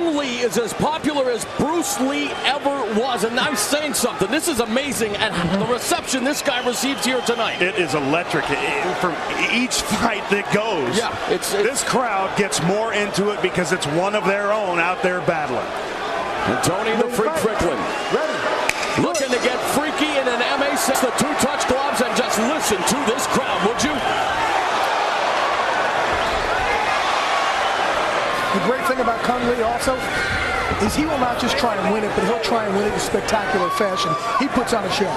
Cung Lee is as popular as Bruce Lee ever was, and I'm saying something. This is amazing, and the reception this guy receives here tonight. It is electric. From each fight that goes, yeah, this crowd gets more into it because it's one of their own out there battling. And Tony the Freak Fricklin looking to get freaky in an MA6, the two-touch gloves, and just listen to this crowd, would you? The great thing about Cung Lee also is he will not just try and win it, but he'll try and win it in spectacular fashion. He puts on a show.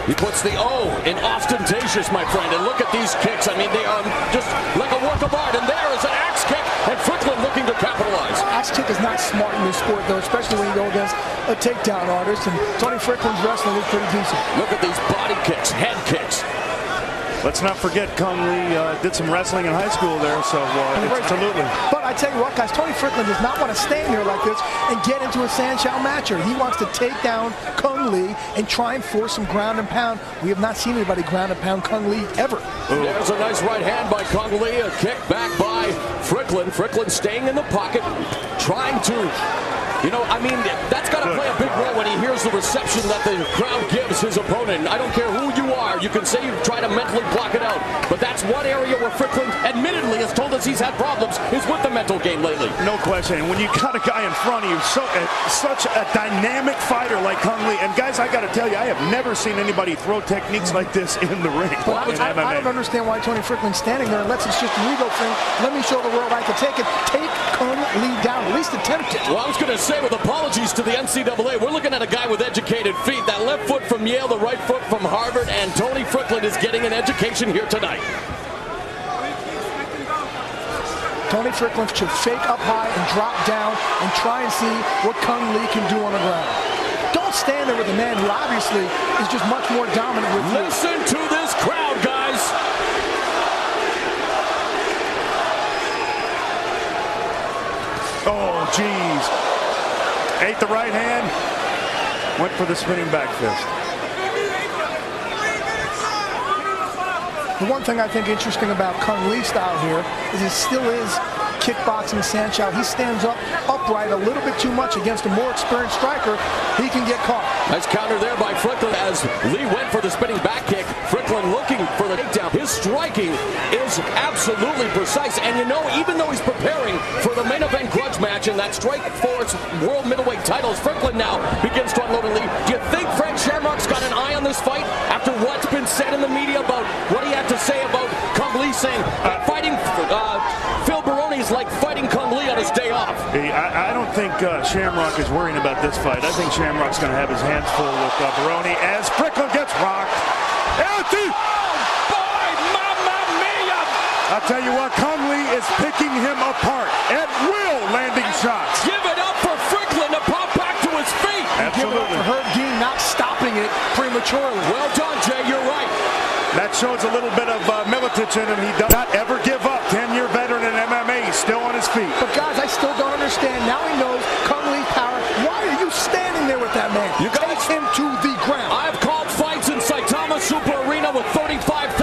He puts the O in ostentatious, my friend, and look at these kicks. I mean, they are just like a work of art, and there is an axe kick, and Fricklin looking to capitalize. Axe kick is not smart in this sport, though, especially when you go against a takedown artist, and Tony Fricklin's wrestling is pretty decent. Look at these body kicks, head kicks. Let's not forget Cung Lee did some wrestling in high school there, so absolutely. But I tell you what, guys, Tony Fricklin does not want to stand here like this and get into a Sanchow matcher. He wants to take down Cung Lee and try and force some ground and pound. We have not seen anybody ground and pound Cung Lee ever. Ooh. There's a nice right hand by Cung Lee, a kick back by Fricklin. Fricklin staying in the pocket, trying to, you know, I mean, that's got to play a big role when he hears the reception that the crowd gives his opponent. I don't care who you are. You can say you try to mentally block it out, but that's one area where Fricklin admittedly has told us he's had problems is with the mental game lately. No question. And when you got a guy in front of you, such a dynamic fighter like Cung Lee, and guys, I got to tell you, I have never seen anybody throw techniques like this in the ring. Well, I don't understand why Tony Fricklin's standing there unless it's just an ego thing. Let me show the world I can take it. Take Cung Lee down, at least attempt it. Well, I was going to say, with apologies to the NCAA, we're looking at a guy with educated feet. That left foot from Yale, the right foot from Harvard, and Tony Fricklin is getting an education here tonight. Tony Fricklin should fake up high and drop down and try and see what Cung Lee can do on the ground. Don't stand there with a man who obviously is just much more dominant with you. Listen to this crowd, guys. Oh, geez. Ate the right hand, went for the spinning back fist. The one thing I think interesting about Cung Lee's style here is it still is kickboxing Sanchow. He stands up upright a little bit too much against a more experienced striker. He can get caught. Nice counter there by Fricklin as Lee went for the spinning back kick. Fricklin looking for the takedown. His striking is absolutely precise. And you know, even though he's preparing for the main event grudge match and that Strikeforce World Middleweight titles, Fricklin now begins to unload a lead. Do you think Frank Shamrock's got an eye on this fight after what's been said in the media about what he had to say about Cung Lee saying fighting Phil Baroni's like fighting Cung Lee on his day off? I don't think Shamrock is worrying about this fight. I think Shamrock's going to have his hands full with Baroni as Fricklin gets rocked. Oh, boy, mamma mia! I'll tell you what, Cung Lee is picking him apart at will, landing shots. Give it up for Fricklin to pop back to his feet. Absolutely. Give it up for Herb Dean not stopping it prematurely. Well done, Jay, you're right. That shows a little bit of Milicic in him. He does not ever give up. 10-year veteran in MMA. He's still on his feet. But guys, I still don't understand. Now he knows Cung Lee's power. Why are you standing there with that man? You guys, take him to the ground. I've called fights in Saitama Super Arena with 35,000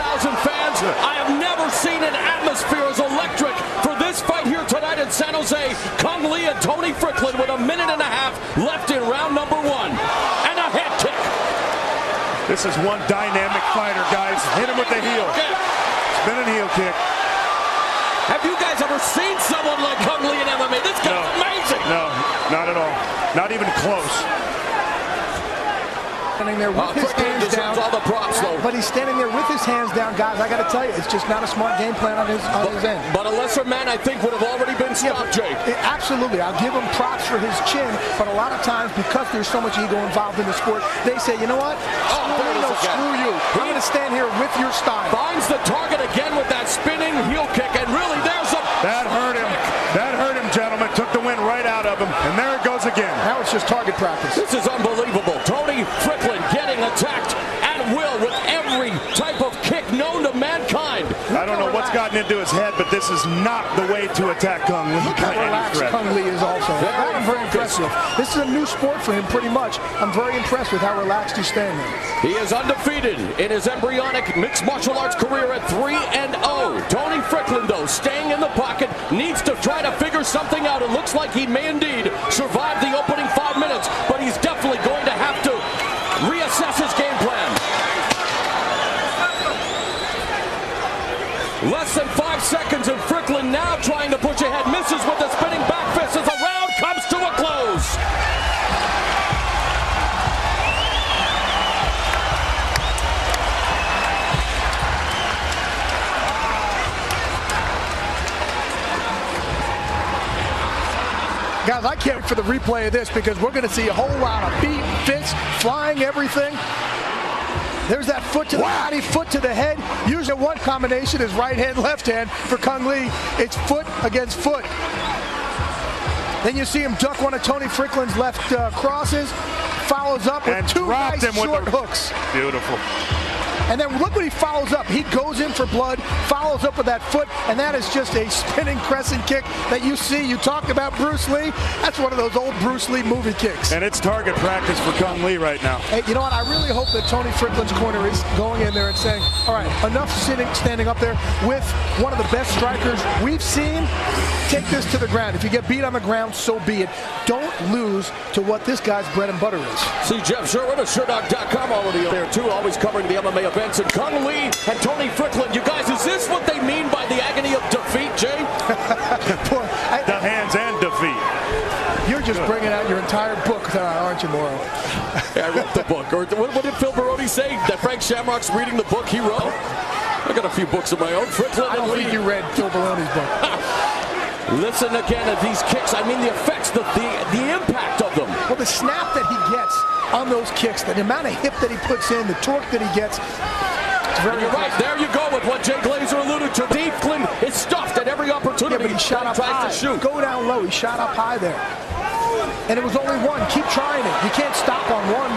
fans. I have never seen an atmosphere as electric for this fight here tonight in San Jose. Cung Lee and Tony Fricklin with a minute and a half left in round number 1. And a head kick. This is one dynamic fighter, guys. Hit him with the heel. Spinning heel kick. Have you guys ever seen someone like Cung Lee in MMA? This guy's amazing. No, not at all. Not even close. Standing there with his hands down. All the props, though. But he's standing there with his hands down, guys. I got to tell you, it's just not a smart game plan on his end. But a lesser man, I think, would have already been stopped, Jay. Absolutely. I'll give him props for his chin, but a lot of times, because there's so much ego involved in the sport, they say, you know what? Screw you. I'm going to stand here with your style. Finds the target again with that spinning heel kick, and really, there's a... That hurt him. That hurt him, gentlemen. Took the wind right out of him, and there it goes again. Now it's just target practice. This is unbelievable. Tony Fricklin getting attacked at will with every type of kick known to mankind. I don't know what's gotten into his head, but this is not the way to attack Cung Lee. Look how relaxed Cung Lee is also. That I'm very impressed with. This is a new sport for him, pretty much. I'm very impressed with how relaxed he's staying there. He is undefeated in his embryonic mixed martial arts career at 3-0. Tony Strickland, though, staying in the pocket, needs to try to figure something out. It looks like he may indeed survive the opening 5 minutes, but he's definitely going to have to reassess his game plan. Less than 5 seconds, and Strickland now trying to push ahead, misses with a spinning back fist as the round comes to a close. Guys, I can't wait for the replay of this because we're going to see a whole lot of feet, fists, flying, everything. There's that foot to the body, foot to the head. Usually one combination is right hand, left hand. For Cung Le, it's foot against foot. Then you see him duck one of Tony Strickland's left crosses, follows up with two nice short hooks. Beautiful. And then look what he follows up. He goes in for blood, follows up with that foot, and that is just a spinning crescent kick that you see. You talked about Bruce Lee. That's one of those old Bruce Lee movie kicks. And it's target practice for Cung Le right now. Hey, you know what? I really hope that Tony Strickland's corner is going in there and saying, all right, enough standing up there with one of the best strikers we've seen. Take this to the ground. If you get beat on the ground, so be it. Don't lose to what this guy's bread and butter is. See Jeff Sherwood of SureDog.com already there too, always covering the MMA events. And Cung Le and Tony Strickland, you guys, is this what they mean by the agony of defeat, Jay? The hands and defeat. You're just bringing out your entire book, aren't you, Morrow? Yeah, I wrote the book. Or what did Phil Baroni say? That Frank Shamrock's reading the book he wrote? I got a few books of my own. Strickland I don't think you read Phil Baroni's book. Listen again at these kicks. I mean the effects, the impact of them. Well, the snap that he gets on those kicks, the amount of hip that he puts in, the torque that he gets. You're right. There you go with what Jay Glazer alluded to. Strickland is stuffed at every opportunity. Yeah, but he shot up high. To shoot. Go down low. He shot up high there. And it was only one. Keep trying it. You can't stop on one.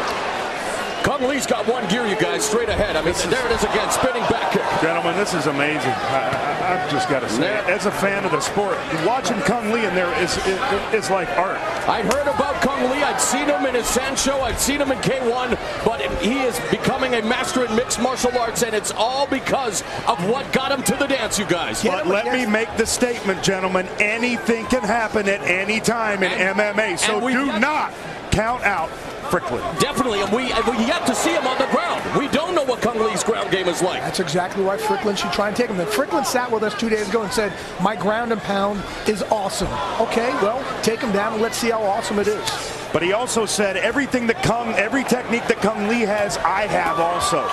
Cung Le's got one gear, you guys, straight ahead. I mean, there it is again, spinning back kick. Gentlemen, this is amazing. I've just got to say, as a fan of the sport, watching Cung Le in there is like art. I'd heard about Cung Le. I'd seen him in his Sancho. I'd seen him in K1. But he is becoming a master in mixed martial arts, and it's all because of what got him to the dance, you guys. But let me make the statement, gentlemen. Anything can happen at any time in MMA, so do not count out Strickland. Definitely, and we yet to see him on the ground. We don't know what Cung Le's ground game is like. That's exactly why Strickland should try and take him. Then Strickland sat with us 2 days ago and said, my ground and pound is awesome. Okay, well, take him down and let's see how awesome it is. But he also said every technique that Cung Le has, I have also.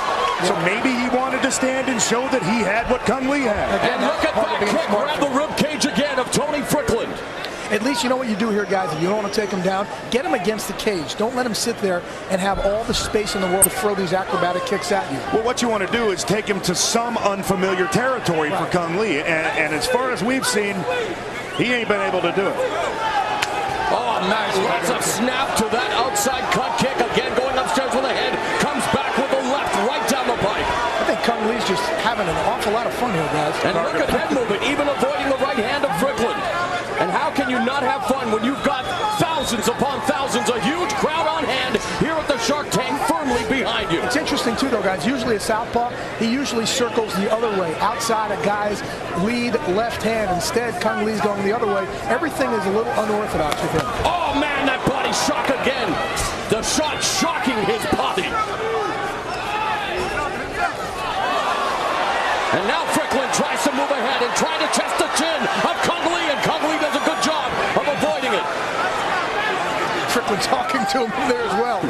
So maybe he wanted to stand and show that he had what Cung Le had. Again, and look at that kick, grab the rib cage again of Tony Strickland. At least you know what you do here, guys. If you don't want to take him down, get him against the cage. Don't let him sit there and have all the space in the world to throw these acrobatic kicks at you. Well, what you want to do is take him to some unfamiliar territory for Cung Le. And as far as we've seen, he ain't been able to do it. Oh, nice. Lots of snap to that outside cut kick. Again, going upstairs with a head. Comes back with the left right down the pipe. I think Cung Le's just having an awful lot of fun here, guys. And look at head movement, even avoiding the right hand of Strickland. And how can you not have fun when you've got thousands upon thousands, a huge crowd on hand here at the Shark Tank firmly behind you? It's interesting, too, though, guys. Usually a southpaw, he usually circles the other way, outside a guy's lead left hand. Instead, Cung Le's going the other way. Everything is a little unorthodox with him. Oh, man, that body shock again. The shot shocking his body. And now Strickland tries to move ahead and try to chest the chin of Cung Le, and Cung Le does a good job of avoiding it. Strickland talking to him there as well.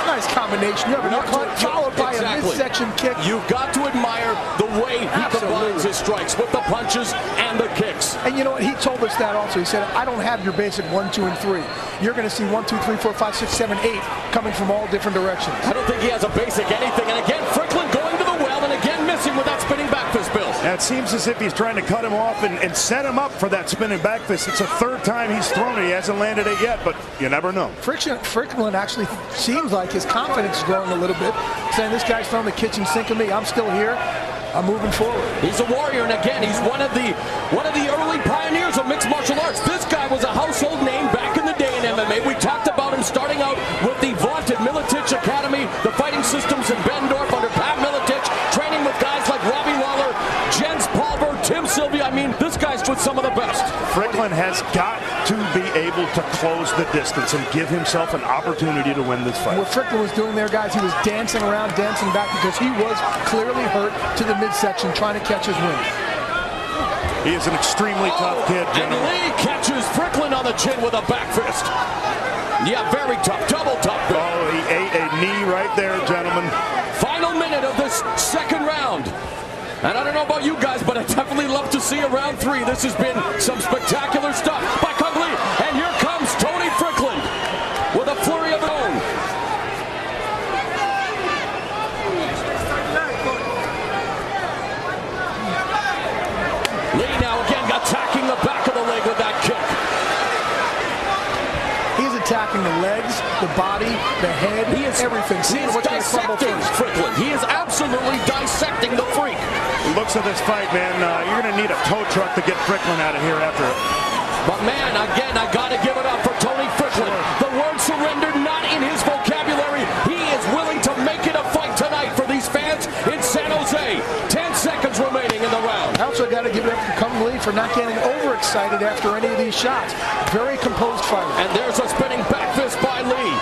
Nice combination. You have an uppercut followed by a midsection kick. You've got to admire the way he combines his strikes with the punches and the kicks. And you know what? He told us that also. He said, I don't have your basic 1, 2, and 3. You're going to see 1, 2, 3, 4, 5, 6, 7, 8 coming from all different directions. I don't think he has a basic anything. And again, Strickland going to the well and again missing with that spinning back fist, Bill. Now it seems as if he's trying to cut him off and set him up for that spinning back fist. It's the third time he's thrown it. He hasn't landed it yet, but you never know. Strickland actually seems like his confidence is growing a little bit, saying this guy's throwing the kitchen sink of me. I'm still here. I'm moving forward. He's a warrior, and again, he's one of the early pioneers of mixed martial arts. got to be able to close the distance and give himself an opportunity to win this fight. What Strickland was doing there, guys, he was dancing around, dancing back, because he was clearly hurt to the midsection trying to catch his wind. He is an extremely tough kid, and Lee catches Strickland on the chin with a back fist. Yeah, very tough, double tough. Oh, he ate a knee right there, gentlemen. Final minute of this second round. And I don't know about you guys, but I definitely love to see a round 3. This has been some spectacular stuff by Cung Lee. And here comes Tony Strickland with a flurry of his own. Lee now again attacking the back of the leg with that kick. He's attacking the legs, the body, the head, everything. He is dissecting Strickland. He is absolutely dissecting the freak. Looks of this fight, man, you're going to need a tow truck to get Strickland out of here after it. But man, again, I got to give it up for Tony Strickland. The word surrender not in his vocabulary. He is willing to make it a fight tonight for these fans in San Jose. 10 seconds remaining in the round. I also got to give it up to Cung Lee for not getting overexcited after any of these shots. Very composed fighter. And there's a spinning back fist by Lee.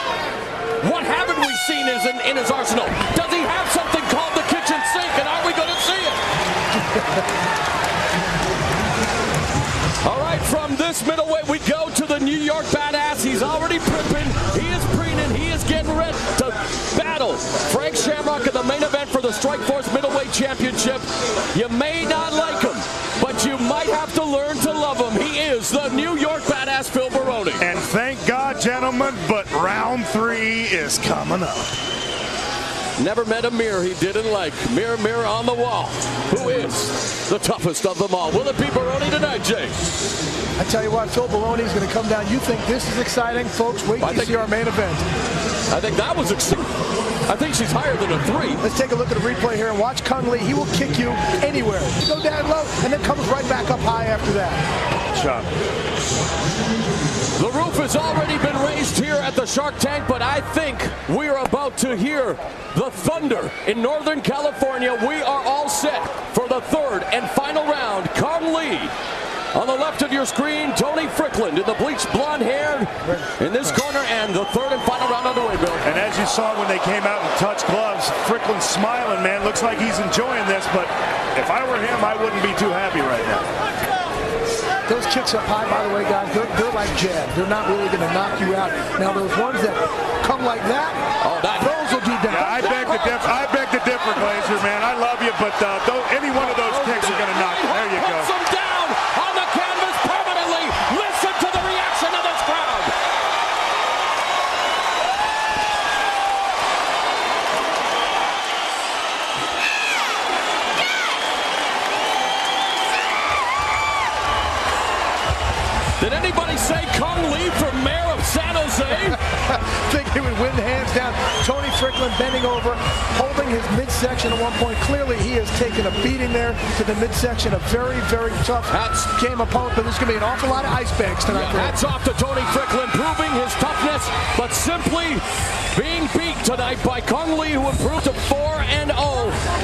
What haven't we seen in his arsenal? Does he have something called the kitchen sink, and are we going to see it? All right, from this middleweight, we go to the New York Badass. He's already primping. He is preening. He is getting ready to battle Frank Shamrock in the main event for the Strikeforce Middleweight Championship. You may not like him, but you might have to learn to love him. He is the New York Badass, Phil Baroni. And thank God, gentlemen, but round 3 is coming up. Never met a mirror he didn't like. Mirror, mirror on the wall. Who is the toughest of them all? Will it be Baroni tonight, Jay? I tell you what, Phil Baroni is going to come down. You think this is exciting? Folks, wait till you see our main event. I think that was exciting. I think she's higher than a 3. Let's take a look at the replay here and watch Cung Lee. He will kick you anywhere. You go down low and then comes right back up high after that. Shot. The roof has already been raised here at the Shark Tank, but I think we are about to hear the thunder in Northern California. We are all set for the third and final round. Cung Lee. On the left of your screen, Tony Strickland in the bleached blonde hair in this corner, and the third and final round underway, Bill. And as you saw when they came out and touched gloves, Strickland's smiling, man. Looks like he's enjoying this, but if I were him, I wouldn't be too happy right now. Those kicks up high, by the way, guys, they're like jab. They're not really going to knock you out. Now, those ones that come like that, those will do that. Yeah, I beg to differ, Glazer, man. I love you, but any one of those kicks are going to knock you. There you go. Puts him down on the canvas permanently. Listen to the reaction of this crowd. Did anybody say Cung Lee for mayor of San Jose? Think he would win hands down. Tony Strickland bending over, holding his midsection at one point. Clearly, he has taken a beating there to the midsection. A very, very tough game opponent, but there's going to be an awful lot of ice bags tonight. Yeah, hats off to Tony Strickland, proving his toughness, but simply being beat tonight by Cung Lee, who improved to 4-0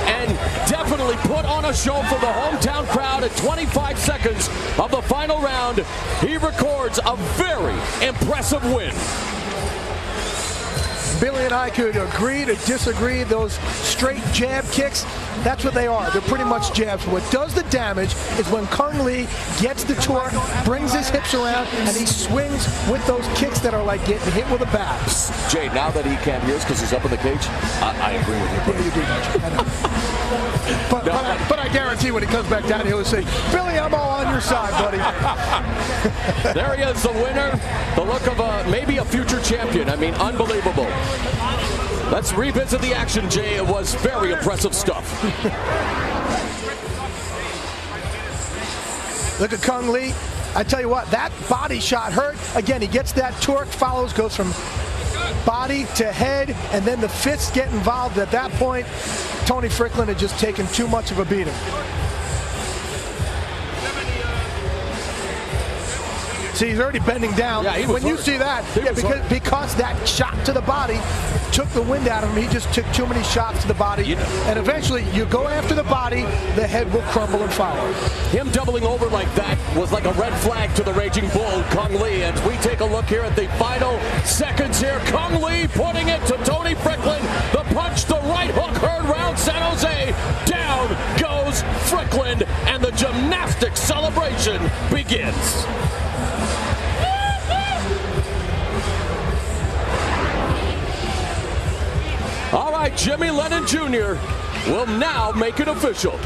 and definitely put on a show for the hometown crowd at 25 seconds of the final round. He records a very impressive win. Billy and I could agree to disagree. Those straight jab kicks, that's what they are. They're pretty much jabs. What does the damage is when Cung Lee gets the torque, brings his hips around, and he swings with those kicks that are like getting hit with a bat. Jay, now that he can't hear us because he's up in the cage, I agree with you. Yeah, you do. I know. But I guarantee when he comes back down, he'll say, Billy, I'm all on your side, buddy. There he is, the winner. The look of maybe a future champion. I mean, unbelievable. Let's revisit the action, Jay. It was very impressive stuff. Look at Cung Lee. I tell you what, that body shot hurt. Again, he gets that torque, follows, goes from body to head, and then the fists get involved. At that point, Tony Strickland had just taken too much of a beating. See, he's already bending down. Yeah, he was when you hurt. see that, He was hurt. because that shot to the body took the wind out of him. He just took too many shots to the body. And eventually, you go after the body, the head will crumble and follow. Him doubling over like that was like a red flag to the Raging Bull, Cung Le. And we take a look here at the final seconds here. Cung Le putting it to Tony Strickland. The punch, the right hook heard round San Jose. Down goes Strickland, and the gymnastics celebration begins. All right, Jimmy Lennon Jr. will now make it official.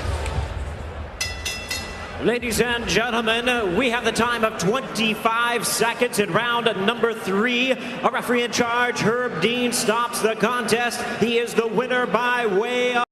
Ladies and gentlemen, we have the time of 25 seconds in round number 3. A referee in charge, Herb Dean, stops the contest. He is the winner by way of